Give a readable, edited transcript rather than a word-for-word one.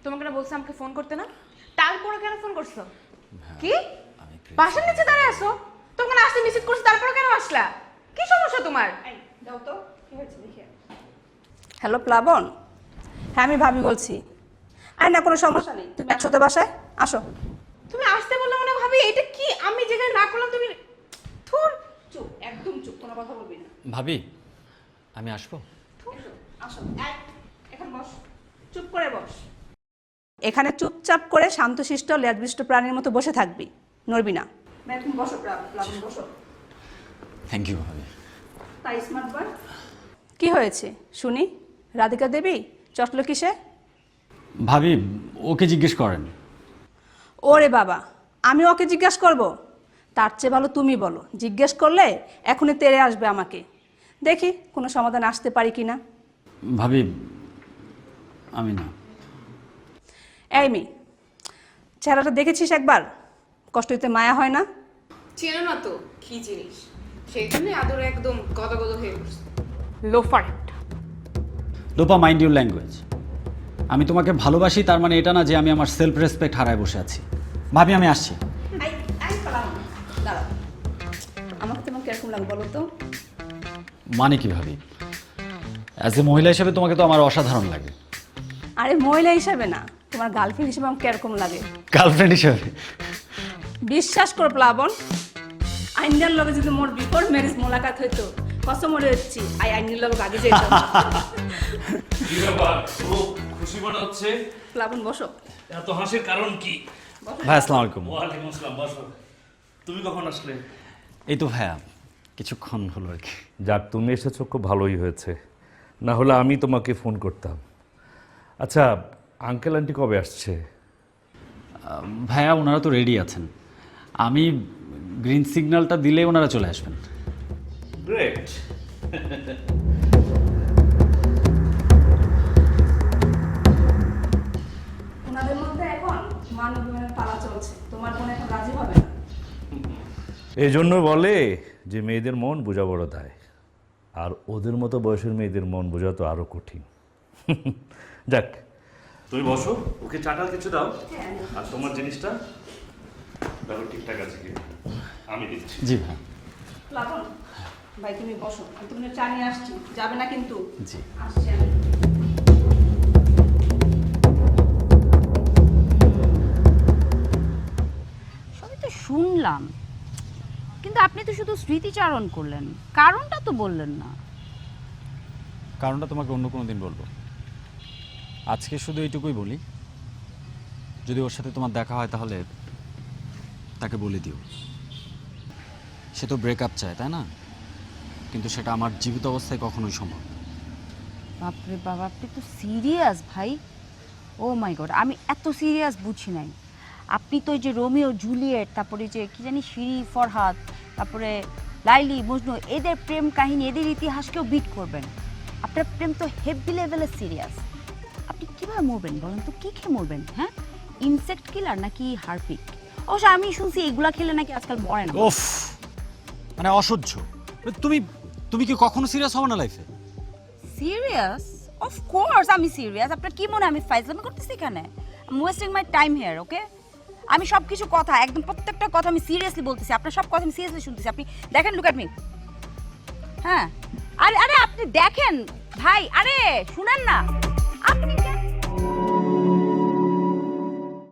তোমাকে না বলছি আমাকে ফোন করতে না, তারপরে কেন ফোন করছো? কি বাসার নিচে দাঁড়িয়ে আছো? তোমাকে না আসতে নিষেধ করছি, তারপরে কেন আসলা? কি সমস্যা তোমার? দাও তো, কি হয়েছে দেখি। হ্যালো প্লাবন, হ্যাঁ আমি ভাবি বলছি। আরে না কোনো সমস্যা নেই, তুমি একসাথে বাসায় আসো। তুমি আসতে বললে মানে ভাবি এটা কি আমি যেখানে না করলাম তুমি থুর। চুপ, একদম চুপ, কোনো কথা বলবি না। ভাবি আমি আসবো? আসো, এখন বস, চুপ করে বস। এখানে চুপচাপ করে শান্তশিষ্ট লেজবিষ্ট প্রাণীর মতো বসে থাকবি, নড়বি না। তুমি বসো প্লাবন, বসো। থ্যাংক ইউ ভাবি। তাই স্মার্ট বয়। কি হয়েছে শুনি? রাধিকা দেবী চটলো কিসে? ভাবি ওকে জিজ্ঞেস করেন। ওরে বাবা, আমি ওকে জিজ্ঞেস করব? তার চেয়ে ভালো তুমি বলো, জিজ্ঞেস করলে এখনই তেড়ে আসবে আমাকে। দেখি কোনো সমাধান আসতে পারি কি না। ভাবি আমি না। এই মেয়ে, চেহারাটা দেখেছিস একবার? কষ্ট হইতে মায়া হয় না? চেনো না তো কি জিনিস, সেই জন্য আদরে একদম গদগদ হয়ে পড়ছে। লোফার একটা। Lopa, mind your language. আমি তোমাকে ভালোবাসি তার মানে এটা না যে আমি আমার সেলফ রেসপেক্ট হারায় বসে আছি। ভাবি আমি আসছি। দাঁড়াও, আমাকে তোমার কিরকম লাগে বলো তো? মানে কি ভাবি? অ্যাজ এ মহিলা হিসেবে তোমাকে তো আমার অসাধারণ লাগে। আরে মহিলা হিসাবে না, তোমার গার্লফ্রেন্ড হিসেবে আমার কিরকম লাগে? গার্লফ্রেন্ড হিসেবে? বিশ্বাস করো প্লাবন, আইনজার লগে যদি মোর বিফোর ম্যারেজ মোলাকাত হইতো, কসম মনে হচ্ছি আইনের লগে আগে যেতাম। কি ব্যাপার, খুব খুশি মনে হচ্ছে? প্লাবন বসো। এত হাসির কারণ কি? ভাই আসসালামু আলাইকুম। ওয়ালাইকুম আসসালাম, বসো। তুমি কখন আসলে? এই তো ভাইয়া কিছুক্ষণ হলো আর কি। যাক, তুমি এসেছো খুব ভালোই হয়েছে, না হলে আমি তোমাকে ফোন করতাম। আচ্ছা, আঙ্কেল আন্টি কবে আসছে? ভাইয়া ওনারা তো রেডি আছেন, আমি গ্রিন সিগন্যালটা দিলে ওনারা চলে আসবেন। গ্রেট। ওনাদের মধ্যে এখন মানবীয় পালা চলছে, তোমার মনে এখন রাজি হবে না। এই জন্য বলে যে মেয়েদের মন বোঝা বড় দায়, আর ওদের মতো বয়সের মেয়েদের মন বোঝা তো আরো কঠিন। যাক, তুমি বসো, ওকে চাটাল কিছু দাও, আর তোমার জিনিসটা দেখো ঠিকঠাক আছে কি। আমি দিচ্ছি। জি ভাই। প্লাবন ভাই তুমি বসো, আমি তুমি চা নিয়ে আসছি, যাবে না কিন্তু? জি। আসছি আমি। সবই তো শুনলাম, কিন্তু আপনি তো শুধু স্মৃতিচারণ করলেন, কারণটা তো বললেন না। কারণটা তোমাকে অন্য কোনো দিন বলবো, আজকে শুধু এইটুকুই বলি, যদি ওর সাথে তোমার দেখা হয় তাহলে তাকে বলে দিও। সে তো ব্রেকআপ চায় তাই না, কিন্তু সেটা আমার জীবিত অবস্থায় কখনোই সম্ভব না। বাপরে বাবা, আপনি তো সিরিয়াস ভাই। ও মাই গড, আমি এত সিরিয়াস বুঝি নাই। আপনি তো ওই যে রোমিও জুলিয়েট, তারপরে যে কি জানি শিরি ফরহাদ, তারপরে লাইলি মজনু, এদের প্রেম কাহিনী, এদের ইতিহাসকেও বিট করবেন। আপনার প্রেম তো হেভি লেভেলে সিরিয়াস। আপনি কীভাবে মরবেন বলেন তো? কী খেয়ে মরবেন? হ্যাঁ, ইনসেক্ট কিলার নাকি হারপিক? অবশ্য আমি শুনছি এগুলা খেলে নাকি আজকাল মরে না। ওফ, মানে অসহ্য। তুমি তুমি কি কখনো সিরিয়াস হবে না লাইফে? সিরিয়াস? অফ কোর্স আমি সিরিয়াস। আপনার কি মনে হয় আমি ফাইজলামি করতেছি এখানে? I am wasting my time here, okay? আমি সব কিছু কথা, একদম প্রত্যেকটা কথা আমি সিরিয়াসলি বলতেছি। আপনার সব কথা আমি সিরিয়াসলি শুনতেছি। আপনি দেখেন, লুক অ্যাট মি। হ্যাঁ, আরে আরে আপনি দেখেন ভাই, আরে শুনেন না।